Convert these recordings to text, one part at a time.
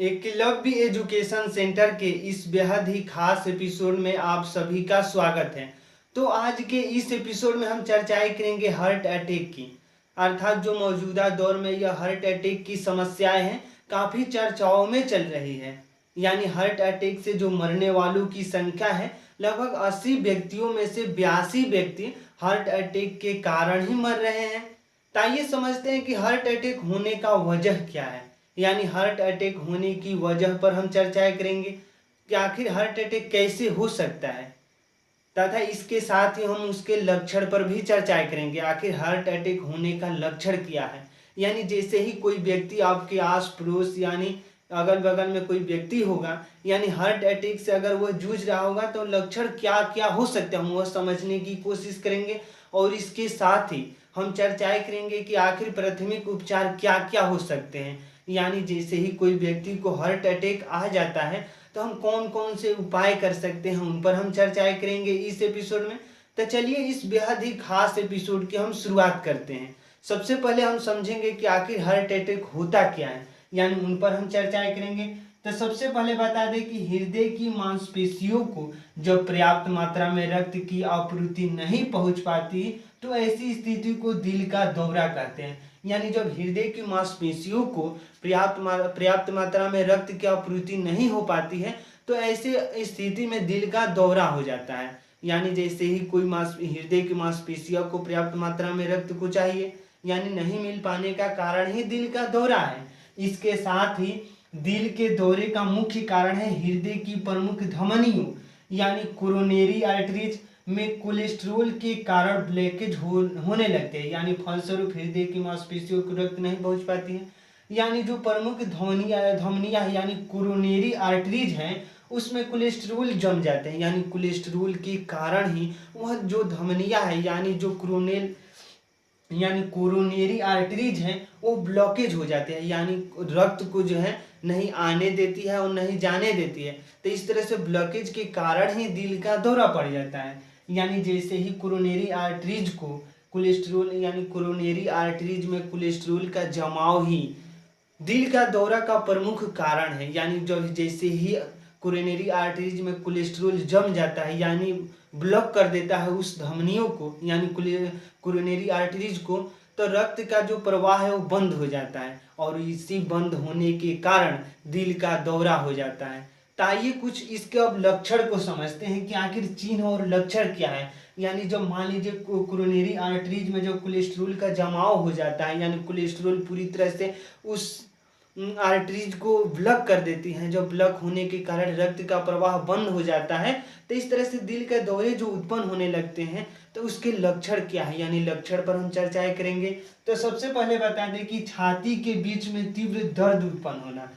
Eklavya education centre के इस बेहद ही खास एपिसोड में आप सभी का स्वागत है। तो आज के इस एपिसोड में हम चर्चाएं करेंगे हार्ट अटैक की, अर्थात जो मौजूदा दौर में यह हार्ट अटैक की समस्याएं हैं काफ़ी चर्चाओं में चल रही है। यानी हार्ट अटैक से जो मरने वालों की संख्या है, लगभग 80 व्यक्तियों में से 82 व्यक्ति हार्ट अटैक के कारण ही मर रहे हैं। ताइए समझते हैं कि हार्ट अटैक होने का वजह क्या है। यानी हार्ट अटैक होने की वजह पर हम चर्चाएं करेंगे कि आखिर हार्ट अटैक कैसे हो सकता है, तथा इसके साथ ही हम उसके लक्षण पर भी चर्चाएं करेंगे। आखिर हार्ट अटैक होने का लक्षण क्या है। यानी जैसे ही कोई व्यक्ति आपके आस पड़ोस यानी अगल बगल में कोई व्यक्ति होगा, यानी हार्ट अटैक से अगर वह जूझ रहा होगा तो लक्षण क्या क्या हो सकते हैं वह समझने की कोशिश करेंगे। और इसके साथ ही हम चर्चाएं करेंगे कि आखिर प्राथमिक उपचार क्या क्या हो सकते हैं। यानी जैसे ही कोई व्यक्ति को हार्ट अटैक आ जाता है तो हम कौन कौन से उपाय कर सकते हैं, उन पर हम चर्चाएं करेंगे इस एपिसोड में। तो चलिए इस बेहद ही खास एपिसोड की हम शुरुआत करते हैं। सबसे पहले हम समझेंगे कि आखिर हार्ट अटैक होता क्या है, यानी उन पर हम चर्चाएं करेंगे। तो सबसे पहले बता दें कि हृदय की मांसपेशियों को जब पर्याप्त मात्रा में रक्त की आपूर्ति नहीं पहुंच पाती तो ऐसी स्थिति को दिल का दौरा कहते हैं। यानी जब हृदय की मांसपेशियों को पर्याप्त मात्रा में रक्त की आपूर्ति नहीं हो पाती है तो ऐसे स्थिति में दिल का दौरा हो जाता है। यानी जैसे ही कोई हृदय की मांसपेशियों को पर्याप्त मात्रा में रक्त को चाहिए, यानी नहीं मिल पाने का कारण ही दिल का दौरा है। इसके साथ ही दिल के दौरे का मुख्य कारण है हृदय की प्रमुख धमनियों यानी कोरोनरी आर्टरीज में कोलेस्ट्रॉल के कारण ब्लॉकेज होने लगते हैं। यानी फलस्वरूप हृदय की मांसपेशियों को रक्त नहीं पहुंच पाती है। यानी जो प्रमुख धमनियां यानी कोरोनरी आर्टरीज हैं उसमें कोलेस्ट्रॉल जम जाते हैं। यानी कोलेस्ट्रॉल के कारण ही वह जो धमनियां है यानी जो कोरोनरी आर्टरीज हैं वो ब्लॉकेज हो जाते हैं। यानी रक्त को जो है नहीं आने देती है और नहीं जाने देती है। तो इस तरह से ब्लॉकेज के कारण ही दिल का दौरा पड़ जाता है। यानी जैसे ही कोरोनरी आर्टरीज को कोलेस्ट्रॉल यानी कोरोनरी आर्टरीज में कोलेस्ट्रॉल का जमाव ही दिल का दौरा का प्रमुख कारण है। यानी जब जैसे ही कोरोनरी आर्टरीज में कोलेस्ट्रॉल जम जाता है यानी ब्लॉक कर देता है उस धमनियों को यानी कोरोनरी आर्टरीज को, तो रक्त का जो प्रवाह है वो बंद हो जाता है और इसी बंद होने के कारण दिल का दौरा हो जाता है। तो आइए कुछ इसके अब लक्षण को समझते हैं कि आखिर चिन्ह और लक्षण क्या है। यानी जब मान लीजिए कोरोनरी आर्टरीज में जो कोलेस्ट्रॉल का जमाव हो जाता है यानी कोलेस्ट्रॉल पूरी तरह से उस आर्टरीज को ब्लॉक कर देती हैं, जो ब्लॉक होने के कारण रक्त का प्रवाह बंद हो जाता है। तो इस तरह से दिल के दौरे जो उत्पन्न होने लगते हैं तो उसके लक्षण क्या है, यानी लक्षण पर हम चर्चाएं करेंगे। तो सबसे पहले बता दें कि छाती के बीच में तीव्र दर्द उत्पन्न होना।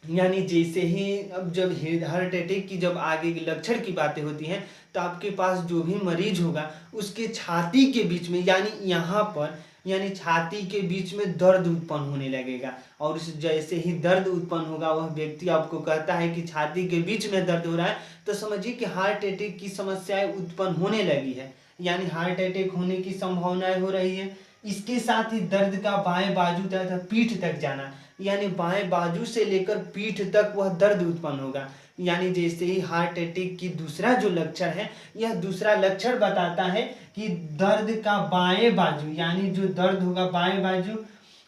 यानी जैसे ही अब जब हार्ट अटैक की जब आगे के लक्षण की बातें होती हैं तो आपके पास जो भी मरीज होगा उसके छाती के बीच में यानी यहाँ पर यानी छाती के बीच में दर्द उत्पन्न होने लगेगा। और जैसे ही दर्द उत्पन्न होगा वह व्यक्ति आपको कहता है कि छाती के बीच में दर्द हो रहा है, तो समझिए कि हार्ट अटैक की समस्याएं उत्पन्न होने लगी है। यानी हार्ट अटैक होने की संभावनाएं हो रही है। इसके साथ ही दर्द का बाएं बाजू तथा पीठ तक जाना, यानी बाएं बाजू से लेकर पीठ तक वह दर्द उत्पन्न होगा। यानी जैसे ही हार्ट अटैक की दूसरा जो लक्षण है, यह दूसरा लक्षण बताता है कि दर्द का बाएं बाजू यानी जो दर्द होगा बाएं बाजू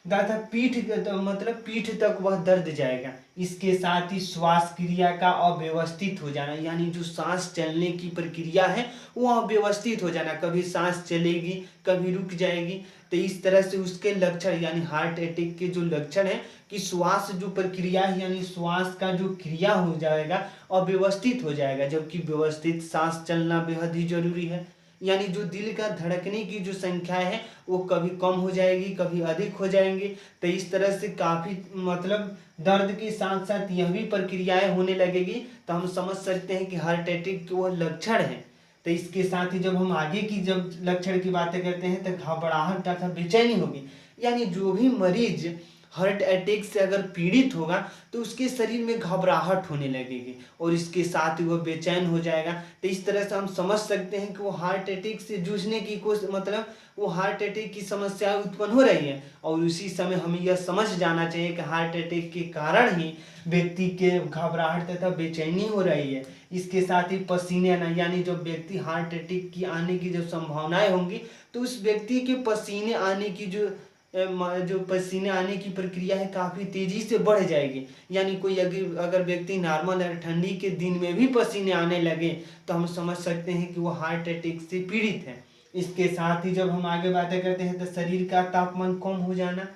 तथा पीठ मतलब पीठ तक वह दर्द जाएगा। इसके साथ ही श्वास क्रिया का अव्यवस्थित हो जाना, यानी जो सांस चलने की प्रक्रिया है वो अव्यवस्थित हो जाना, कभी सांस चलेगी कभी रुक जाएगी। तो इस तरह से उसके लक्षण यानी हार्ट अटैक के जो लक्षण है कि श्वास जो प्रक्रिया है यानी श्वास का जो क्रिया हो जाएगा अव्यवस्थित हो जाएगा, जबकि व्यवस्थित सांस चलना बेहद ही जरूरी है। यानी जो दिल का धड़कने की जो संख्या है वो कभी कम हो जाएगी कभी अधिक हो जाएंगे। तो इस तरह से काफ़ी मतलब दर्द के साथ साथ यह भी प्रक्रियाएं होने लगेगी। तो हम समझ सकते हैं कि हार्ट अटैक के वो लक्षण है। तो इसके साथ ही जब हम आगे की जब लक्षण की बातें करते हैं तो घबराहट तथा बेचैनी होगी। यानी जो भी मरीज हार्ट अटैक से अगर पीड़ित होगा तो उसके शरीर में घबराहट होने लगेगी और इसके साथ ही वो बेचैन हो जाएगा। तो इस तरह से हम समझ सकते हैं कि वो हार्ट अटैक से जूझने की कोशिश, मतलब वो हार्ट अटैक की समस्या उत्पन्न हो रही है और उसी समय हमें यह समझ जाना चाहिए कि हार्ट अटैक के कारण ही व्यक्ति के घबराहट तथा बेचैनी हो रही है। इसके साथ ही पसीने आना, यानी जब व्यक्ति हार्ट अटैक की आने की जब संभावनाएं होंगी तो उस व्यक्ति के पसीने आने की जो पसीने आने की प्रक्रिया है काफ़ी तेज़ी से बढ़ जाएगी। यानी कोई अगर व्यक्ति नॉर्मल है, ठंडी के दिन में भी पसीने आने लगे तो हम समझ सकते हैं कि वो हार्ट अटैक से पीड़ित है। इसके साथ ही जब हम आगे बातें करते हैं तो शरीर का तापमान कम हो जाना,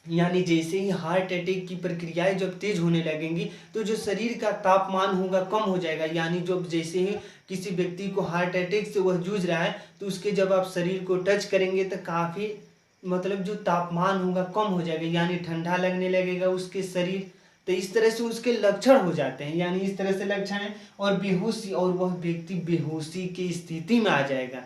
यानी जैसे ही हार्ट अटैक की प्रक्रियाएं जब तेज होने लगेंगी तो जो शरीर का तापमान होगा कम हो जाएगा। यानी जब जैसे ही किसी व्यक्ति को हार्ट अटैक से वह जूझ रहा है तो उसके जब आप शरीर को टच करेंगे तो काफ़ी, मतलब जो तापमान होगा कम हो जाएगा, यानी ठंडा लगने लगेगा उसके शरीर। तो इस तरह से उसके लक्षण हो जाते हैं, यानी इस तरह से लक्षण है और बेहोशी, और वह व्यक्ति बेहोशी की स्थिति में आ जाएगा।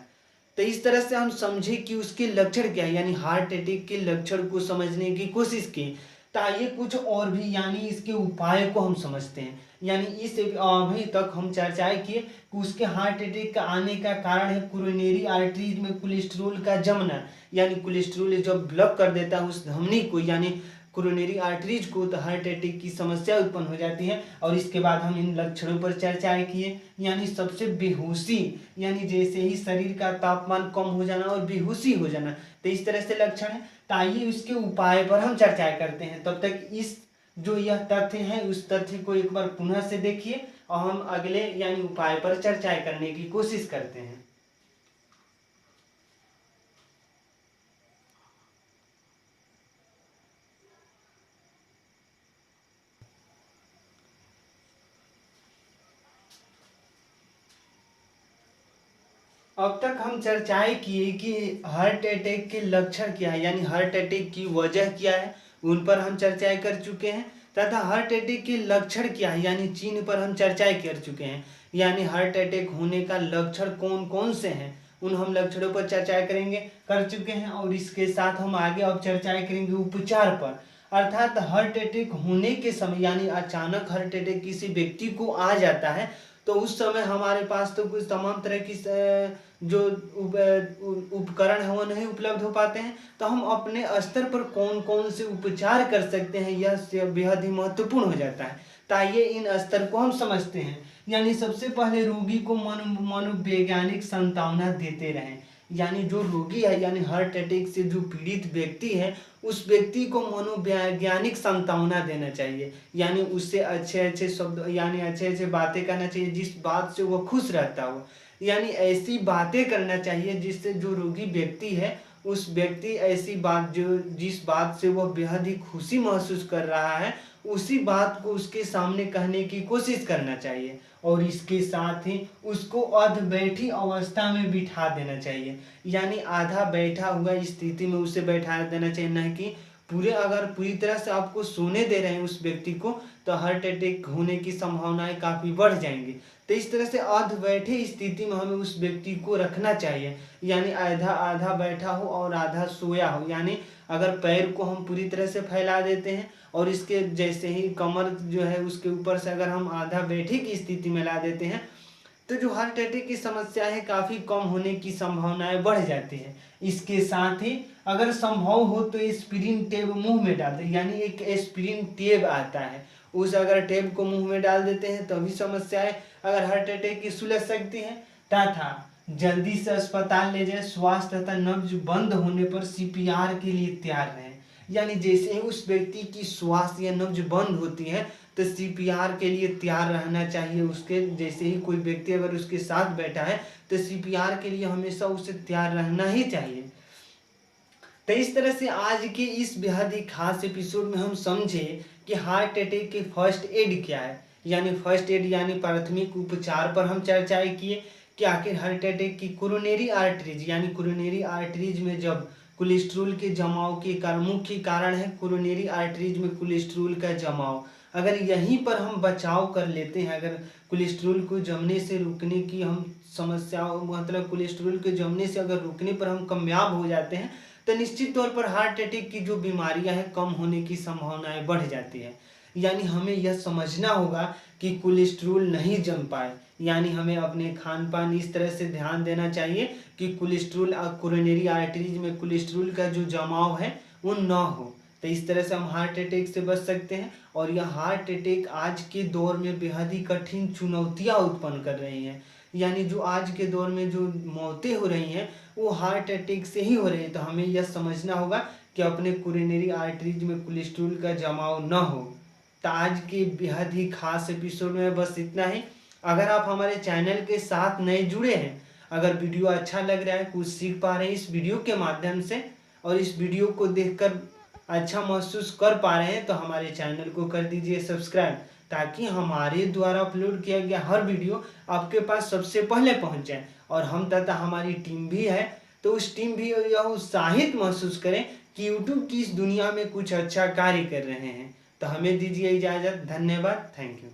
तो इस तरह से हम समझे कि उसके लक्षण क्या है, यानी हार्ट अटैक के लक्षण को समझने की कोशिश की। तो आइए कुछ और भी यानी इसके उपाय को हम समझते हैं। यानी इस अभी तक हम चर्चाएं किए कि उसके हार्ट अटैक का आने का कारण है कोरोनरी आर्टरीज में कोलेस्ट्रोल का जमना, यानी कोलेस्ट्रोल जब ब्लॉक कर देता है उस धमनी को, यानी कोरोनरी आर्टरीज को, तो हार्ट अटैक की समस्या उत्पन्न हो जाती है। और इसके बाद हम इन लक्षणों पर चर्चा किए, यानी सबसे बेहोशी, यानी जैसे ही शरीर का तापमान कम हो जाना और बेहोशी हो जाना, तो इस तरह से लक्षण है। तो आइए उसके उपाय पर हम चर्चा करते हैं। तब तक इस जो यह तथ्य है उस तथ्य को एक बार पुनः से देखिए और हम अगले यानी उपाय पर चर्चा करने की कोशिश करते हैं। अब तक हम चर्चाएं किए कि हार्ट अटैक के लक्षण क्या है, यानी हार्ट अटैक की वजह क्या है, उन पर हम चर्चाएं कर चुके हैं, तथा हार्ट अटैक के लक्षण क्या है यानी चिन्ह पर हम चर्चाएं कर चुके हैं। यानी हार्ट अटैक होने का लक्षण कौन कौन से हैं उन हम लक्षणों पर चर्चा करेंगे, कर चुके हैं। और इसके साथ हम आगे अब चर्चाएं करेंगे उपचार पर, अर्थात हार्ट अटैक होने के समय, यानी अचानक हार्ट अटैक किसी व्यक्ति को आ जाता है तो उस समय हमारे पास तो कुछ तमाम तरह की जो उपकरण है वो नहीं उपलब्ध हो पाते हैं। तो हम अपने स्तर पर कौन कौन से उपचार कर सकते हैं यह बेहद ही महत्वपूर्ण हो जाता है। तो आइए इन स्तर को हम समझते हैं। यानी सबसे पहले रोगी को मनोवैज्ञानिक सांत्वना देते रहें, यानी जो रोगी है यानी हार्ट अटैक से जो पीड़ित व्यक्ति है उस व्यक्ति को मनोवैज्ञानिक सांत्वना देना चाहिए, यानी उससे अच्छे अच्छे शब्द यानी अच्छे अच्छे बातें करना चाहिए जिस बात से वो खुश रहता हो, यानी ऐसी बातें करना चाहिए जिससे जो रोगी व्यक्ति है उस व्यक्ति ऐसी बात जो जिस बात से वह बेहद ही खुशी महसूस कर रहा है उसी बात को उसके सामने कहने की कोशिश करना चाहिए। और इसके साथ ही उसको अध बैठी अवस्था में बिठा देना चाहिए, यानी आधा बैठा हुआ स्थिति में उसे बैठा देना चाहिए, नहीं कि अगर पूरी तरह से आपको सोने दे रहे हैं उस व्यक्ति को तो हार्ट अटैक होने की संभावनाएं काफ़ी बढ़ जाएंगी। तो इस तरह से अर्ध बैठे स्थिति में हमें उस व्यक्ति को रखना चाहिए, यानी आधा आधा बैठा हो और आधा सोया हो। यानी अगर पैर को हम पूरी तरह से फैला देते हैं और इसके जैसे ही कमर जो है उसके ऊपर से अगर हम आधा बैठे की स्थिति में ला देते हैं तो जो हार्ट अटैक की समस्या है काफ़ी कम होने की संभावनाएं बढ़ जाती है। इसके साथ ही अगर संभव हो तो एस्पिरिन टेब मुंह में डाल दें, यानी एक एस्पिरिन टेब आता है उस अगर टेब को मुंह में डाल देते हैं तभी समस्याएं अगर हार्ट अटैक की सुलझ सकती हैं। तथा जल्दी से अस्पताल ले जाए, श्वास तथा नब्ज बंद होने पर सीपीआर के लिए तैयार रहें, यानी जैसे ही उस व्यक्ति की श्वास या नब्ज बंद होती है तो सीपीआर के लिए तैयार रहना चाहिए। उसके जैसे ही कोई व्यक्ति अगर उसके साथ बैठा है तो सीपीआर के लिए हमेशा उसे तैयार रहना ही चाहिए। तो इस तरह से आज के इस बेहद ही खास एपिसोड में हम समझे कि हार्ट अटैक के फर्स्ट एड क्या है, यानी फर्स्ट एड यानी प्राथमिक उपचार पर हम चर्चाएं किए कि आखिर हार्ट अटैक की कोरोनरी आर्टरीज यानी कोरोनरी आर्टरीज में जब कोलेस्ट्रोल के जमाव के कारण मुख्य कारण है कोरोनरी आर्टरीज में कोलेस्ट्रोल का जमाव, अगर यहीं पर हम बचाव कर लेते हैं, अगर कोलेस्ट्रोल को जमने से रोकने की हम समस्याओं मतलब कोलेस्ट्रोल के जमने से अगर रोकने पर हम कामयाब हो जाते हैं तो निश्चित तौर पर हार्ट अटैक की जो बीमारियां हैं कम होने की संभावनाएं बढ़ जाती है। यानी हमें यह समझना होगा कि कोलेस्ट्रॉल नहीं जम पाए, यानी हमें अपने खान पान इस तरह से ध्यान देना चाहिए कि कोलेस्ट्रॉल कोरोनरी आर्टरीज में कोलेस्ट्रॉल का जो जमाव है वो ना हो। तो इस तरह से हम हार्ट अटैक से बच सकते हैं। और यह हार्ट अटैक आज के दौर में बेहद ही कठिन चुनौतियां उत्पन्न कर रही हैं। यानी जो आज के दौर में जो मौतें हो रही हैं वो हार्ट अटैक से ही हो रही है। तो हमें यह समझना होगा कि अपने कोरोनरी आर्टरीज में कोलेस्ट्रॉल का जमाव न हो। तो आज के बेहद ही खास एपिसोड में बस इतना ही। अगर आप हमारे चैनल के साथ नए जुड़े हैं, अगर वीडियो अच्छा लग रहा है, कुछ सीख पा रहे हैं इस वीडियो के माध्यम से और इस वीडियो को देखकर अच्छा महसूस कर पा रहे हैं, तो हमारे चैनल को कर दीजिए सब्सक्राइब, ताकि हमारे द्वारा अपलोड किया गया हर वीडियो आपके पास सबसे पहले पहुंच जाए। और हम तथा हमारी टीम भी है, तो उस टीम भी यह उत्साहित महसूस करें कि यूट्यूब की इस दुनिया में कुछ अच्छा कार्य कर रहे हैं। तो हमें दीजिए इजाज़त। धन्यवाद। Thank you.